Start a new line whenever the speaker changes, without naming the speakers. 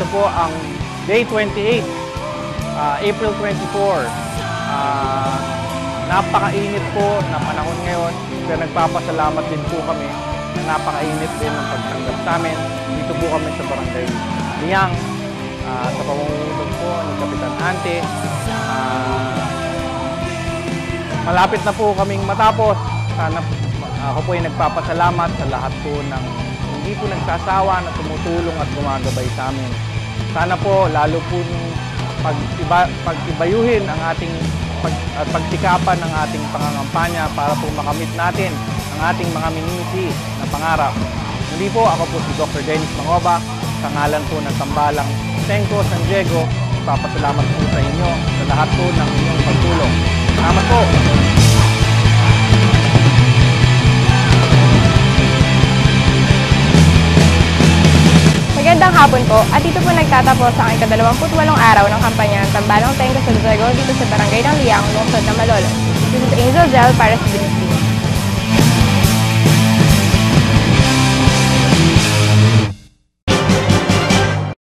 ito po ang Day 28, April 24. Napakainit po na panahon ngayon, pero nagpapasalamat din po kami na napakainit din ng pagtanggap sa amin. Dito po kami sa Barangay Liang, sa pamumuno po ni Kapitan Ante. Malapit na po kaming matapos. Sana ako po ay nagpapasalamat sa lahat po ng hindi po nagsasawa na tumutulong at gumagabay sa amin. Sana po lalo po pag-ibayuhin ang ating pagsikapan ng ating pangangampanya para po makamit natin ang ating mga minimiti na pangarap. Muli po, ako po si Dr. Dennis Mangoba, sa ngalan po ng Tambalang Sengco San Diego. Papasalamat po sa inyo sa lahat po ng inyong pagtulong. Salamat po!
Magandang hapon po, at dito po nagtatapos ang ika-28 araw ng kampanya ng Tambalang Sengco San Diego dito sa Barangay ng Liang, Lungsod ng Malolos. This is Angel Gel para sa Binisbis.